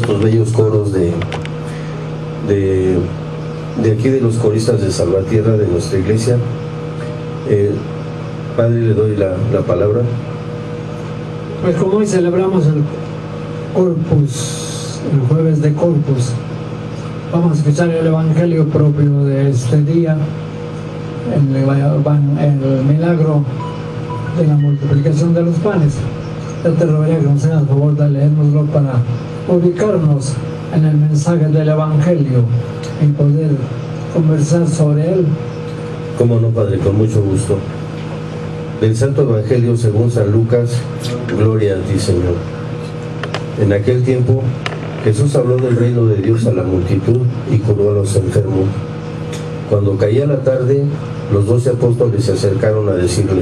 Los bellos coros de aquí, de los coristas de Salvatierra, de nuestra iglesia. Padre, le doy la palabra. Pues como hoy celebramos el Corpus, el jueves de Corpus, vamos a escuchar el Evangelio propio de este día, el milagro de la multiplicación de los panes. Yo te rogaría que nos hagas favor de leérnoslo para ubicarnos en el mensaje del Evangelio y poder conversar sobre él. Cómo no, Padre, con mucho gusto. Del Santo Evangelio según San Lucas. Gloria a ti, Señor. En aquel tiempo, Jesús habló del reino de Dios a la multitud y curó a los enfermos. Cuando caía la tarde, los 12 apóstoles se acercaron a decirle: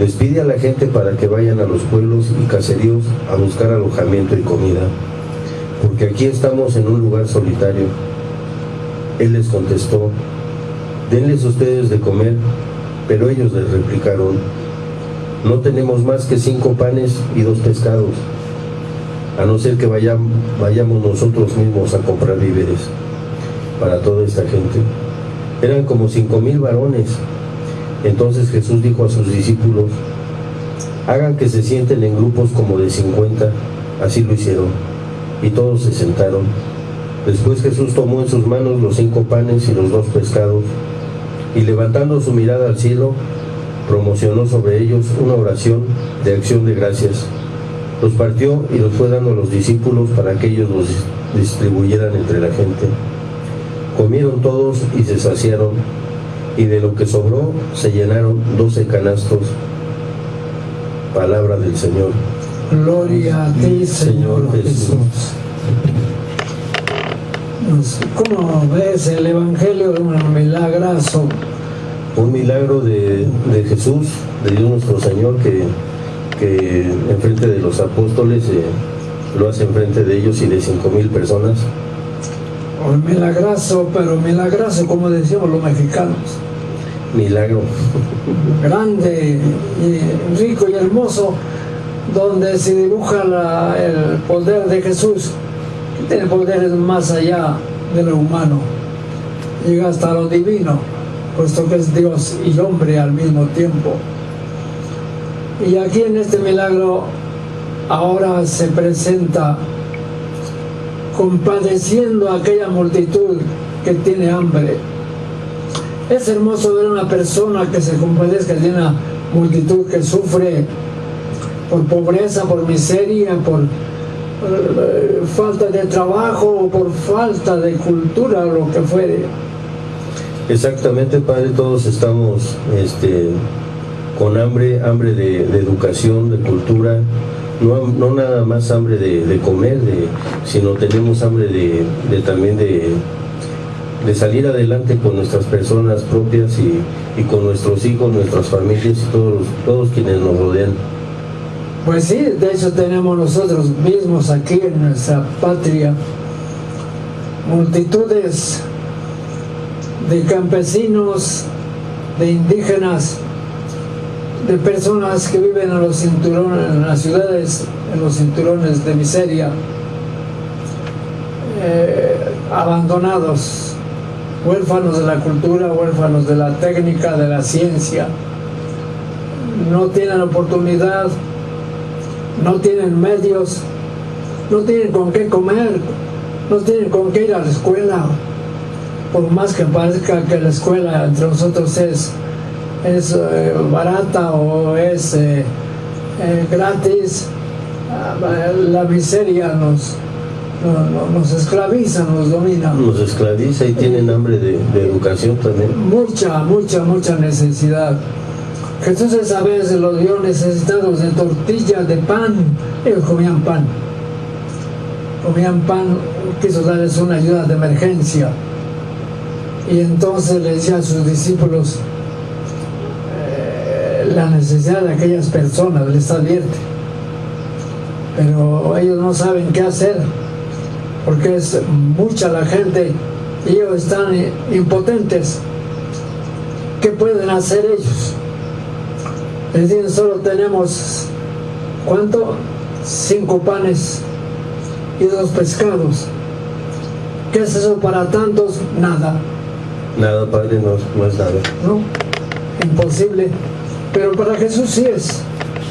despide a la gente para que vayan a los pueblos y caseríos a buscar alojamiento y comida, porque aquí estamos en un lugar solitario. Él les contestó: denles ustedes de comer. Pero ellos les replicaron: no tenemos más que 5 panes y 2 pescados, a no ser que vayamos nosotros mismos a comprar víveres para toda esta gente. Eran como 5,000 varones. Entonces Jesús dijo a sus discípulos: hagan que se sienten en grupos como de 50. Así lo hicieron, y todos se sentaron. Después Jesús tomó en sus manos los 5 panes y los 2 pescados, y levantando su mirada al cielo, promocionó sobre ellos una oración de acción de gracias. Los partió y los fue dando a los discípulos para que ellos los distribuyeran entre la gente. Comieron todos y se saciaron, y de lo que sobró se llenaron 12 canastos. Palabra del Señor. Gloria a ti, Señor Jesús. ¿Cómo ves el Evangelio de un milagrazo? Un milagro de Jesús, de Dios nuestro Señor, que enfrente de los apóstoles lo hace enfrente de ellos y de 5,000 personas. Un milagrazo, pero milagrazo como decíamos los mexicanos. Milagro. Grande, y rico y hermoso, donde se dibuja el poder de Jesús, que tiene poderes más allá de lo humano, llega hasta lo divino, puesto que es Dios y hombre al mismo tiempo. Y aquí en este milagro ahora se presenta compadeciendo a aquella multitud que tiene hambre. Es hermoso ver a una persona que se compadezca de una multitud que sufre por pobreza, por miseria, por falta de trabajo o por falta de cultura, lo que fuere. Exactamente, Padre, todos estamos con hambre de educación, de cultura, no nada más hambre de comer, sino tenemos hambre también de salir adelante con nuestras personas propias y con nuestros hijos, nuestras familias y todos quienes nos rodean. Pues sí, de hecho tenemos nosotros mismos aquí en nuestra patria multitudes de campesinos, de indígenas, de personas que viven en los cinturones, en las ciudades, en los cinturones de miseria, abandonados, huérfanos de la cultura, huérfanos de la técnica, de la ciencia, no tienen oportunidad, no tienen medios, no tienen con qué comer, no tienen con qué ir a la escuela, por más que parezca que la escuela entre nosotros es barata o es gratis. La miseria nos esclaviza, nos domina. Nos esclaviza y tienen hambre de educación también. Mucha necesidad. Jesús esa vez los vio necesitados de tortillas, de pan. Ellos comían pan, quiso darles una ayuda de emergencia. Y entonces le decía a sus discípulos la necesidad de aquellas personas, les advierte. Pero ellos no saben qué hacer, porque es mucha la gente y ellos están impotentes. ¿Qué pueden hacer ellos? Les dicen: solo tenemos, ¿cuánto? 5 panes y 2 pescados. ¿Qué es eso para tantos? Nada. Nada, Padre, no es nada. No, imposible. Pero para Jesús sí es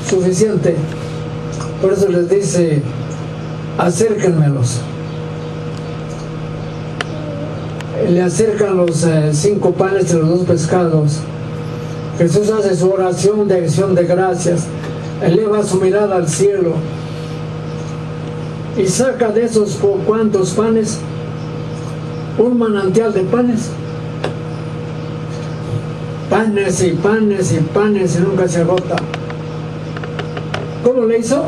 suficiente. Por eso les dice, acérquenmelos. Le acercan los 5 panes y los 2 pescados. Jesús hace su oración de acción de gracias, eleva su mirada al cielo y saca de esos cuantos panes un manantial de panes. Panes y panes y panes y nunca se agota. ¿Cómo le hizo?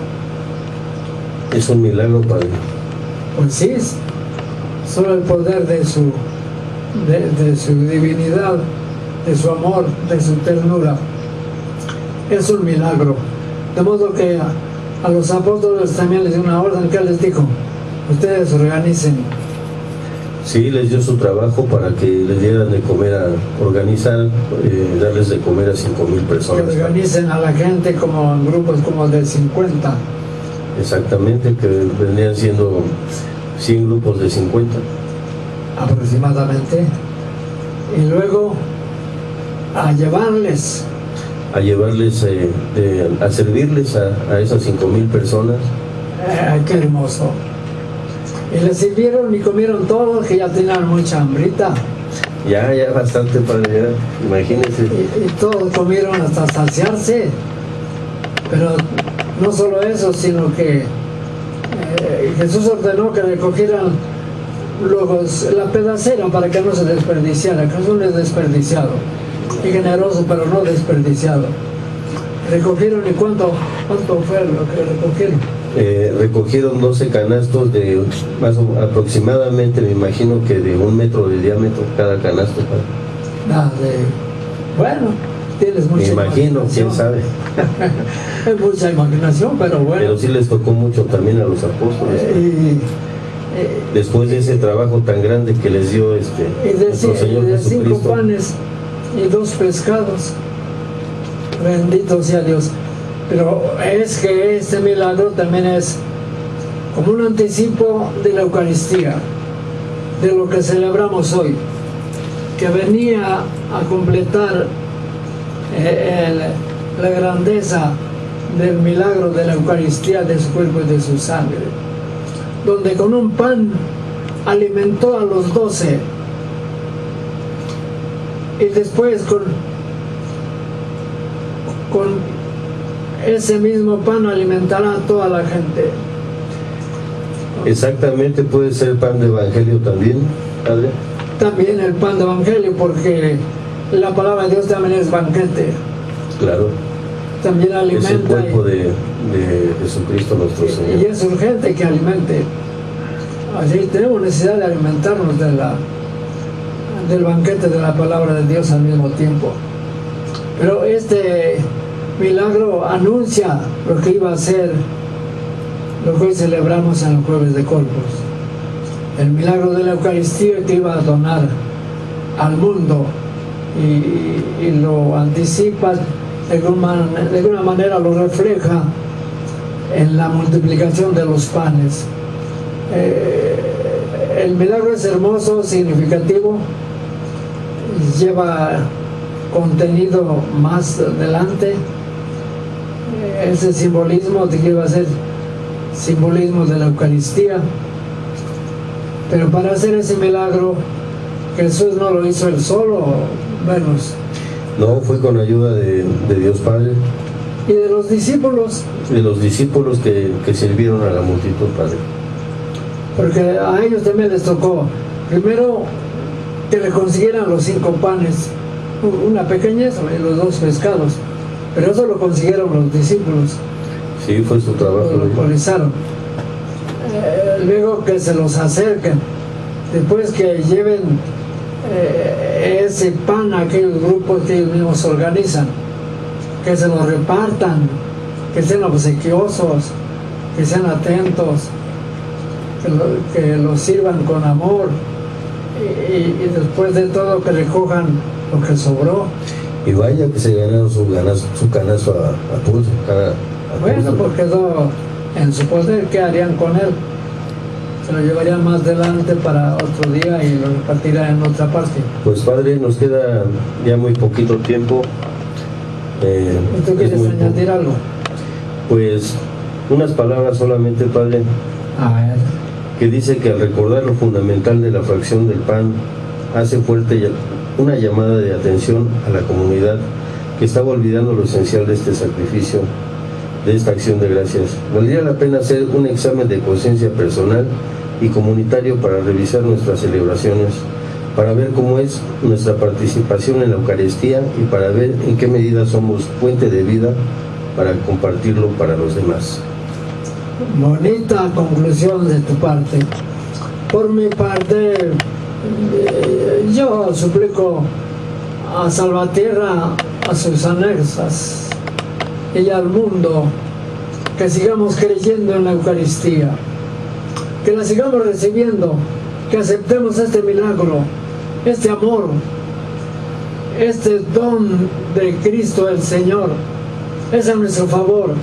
Es un milagro, Padre. Pues sí, solo el poder de su divinidad, de su amor, de su ternura. Es un milagro. De modo que a los apóstoles también les dio una orden. ¿Qué les dijo? Ustedes organicen. Sí, les dio su trabajo para que les dieran de comer, organizar, darles de comer a 5,000 personas. Que organicen a la gente como en grupos como de 50. Exactamente, que vendrían siendo 100 grupos de 50. Aproximadamente. Y luego a llevarles, a servirles a esas 5,000 personas. Qué hermoso. Y les sirvieron y comieron todos, que ya tenían mucha hambrita. Ya bastante, Padre, ya, imagínense. Y todos comieron hasta saciarse. Pero no solo eso, sino que Jesús ordenó que recogieran luego la pedacera para que no se desperdiciara. Jesús no es desperdiciado, y generoso, pero no desperdiciado. Recogieron, ¿y cuánto fue lo que recogieron? Recogieron 12 canastos de aproximadamente, me imagino que de 1 metro de diámetro cada canasto. Bueno, tienes mucha imagino, quién sabe. Es mucha imaginación, pero bueno. Pero sí les tocó mucho también a los apóstoles. Después de ese trabajo tan grande que les dio nuestro Señor de Jesucristo. 5 panes y 2 pescados. Bendito sea Dios. Pero es que este milagro también es como un anticipo de la Eucaristía, de lo que celebramos hoy, que venía a completar la grandeza del milagro de la Eucaristía, de su cuerpo y de su sangre, donde con un pan alimentó a los 12 y después con ese mismo pan alimentará a toda la gente. Exactamente, puede ser pan de evangelio también, Padre. También el pan de evangelio, porque la palabra de Dios también es banquete. Claro. También alimenta. Es el cuerpo de Jesucristo nuestro Señor. Y es urgente que alimente. Así tenemos necesidad de alimentarnos del banquete de la palabra de Dios al mismo tiempo. Pero este milagro anuncia lo que iba a ser lo que hoy celebramos en el Jueves de Corpus, el milagro de la Eucaristía que iba a donar al mundo, y lo anticipa, de alguna manera lo refleja en la multiplicación de los panes. El milagro es hermoso, significativo, lleva contenido más adelante. Ese simbolismo de que iba a ser simbolismo de la Eucaristía, pero para hacer ese milagro Jesús no lo hizo él solo, no, fue con ayuda de Dios Padre y de los discípulos, que sirvieron a la multitud, Padre, porque a ellos también les tocó primero que le consiguieran los 5 panes, una pequeñez y los 2 pescados. Pero eso lo consiguieron los discípulos. Sí, fue su trabajo. Lo localizaron. Luego que se los acerquen. Después que lleven ese pan a aquellos grupos que ellos mismos organizan. Que se los repartan. Que sean obsequiosos. Que sean atentos. Que los sirvan con amor. Y después de todo que recojan lo que sobró. Y vaya que se ganaron su canasto a pulso. Bueno, pues quedó en su poder. ¿Qué harían con él? se lo llevaría más adelante para otro día y lo repartirá en otra parte. Pues Padre, nos queda ya muy poquito tiempo. ¿Tú quieres añadir algo? Pues unas palabras solamente, Padre, A ver. que dice que al recordar lo fundamental de la fracción del pan, hace fuerte una llamada de atención a la comunidad que estaba olvidando lo esencial de este sacrificio, de esta acción de gracias. Valdría la pena hacer un examen de conciencia personal y comunitario para revisar nuestras celebraciones, para ver cómo es nuestra participación en la Eucaristía y para ver en qué medida somos fuente de vida para compartirlo para los demás. Bonita conclusión de tu parte. Por mi parte, yo suplico a Salvatierra, a sus anexas y al mundo que sigamos creyendo en la Eucaristía, que la sigamos recibiendo, que aceptemos este milagro, este amor, este don de Cristo el Señor. Es a nuestro favor.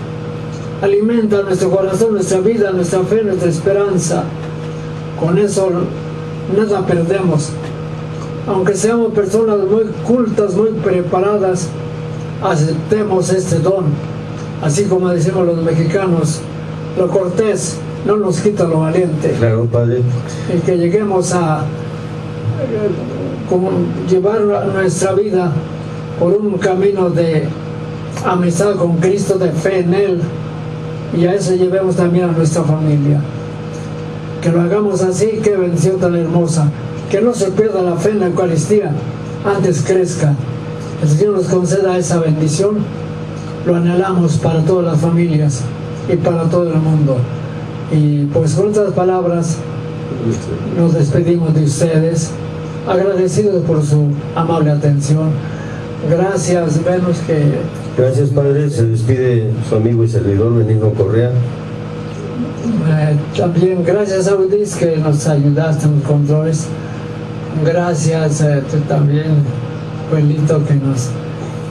Alimenta nuestro corazón, nuestra vida, nuestra fe, nuestra esperanza. Con eso nada perdemos. Aunque seamos personas muy cultas, muy preparadas, aceptemos este don. Así como decimos los mexicanos, lo cortés no nos quita lo valiente. Claro, Padre. Y que lleguemos a llevar nuestra vida por un camino de amistad con Cristo, de fe en Él, y a eso llevemos también a nuestra familia. Que lo hagamos así, qué bendición tan hermosa. Que no se pierda la fe en la Eucaristía, antes crezca. El Señor nos conceda esa bendición. Lo anhelamos para todas las familias y para todo el mundo. Y pues con estas palabras nos despedimos de ustedes, agradecidos por su amable atención. Gracias, Venus, que... Gracias, Padre. Se despide su amigo y servidor Benigno Correa. También gracias a Udis, que nos ayudaste en los controles. Gracias tú también, Juelito, que nos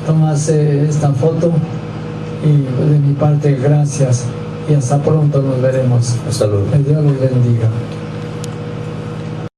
tomaste esta foto. Y de mi parte, gracias. Y hasta pronto nos veremos. Hasta luego. Que Dios los bendiga.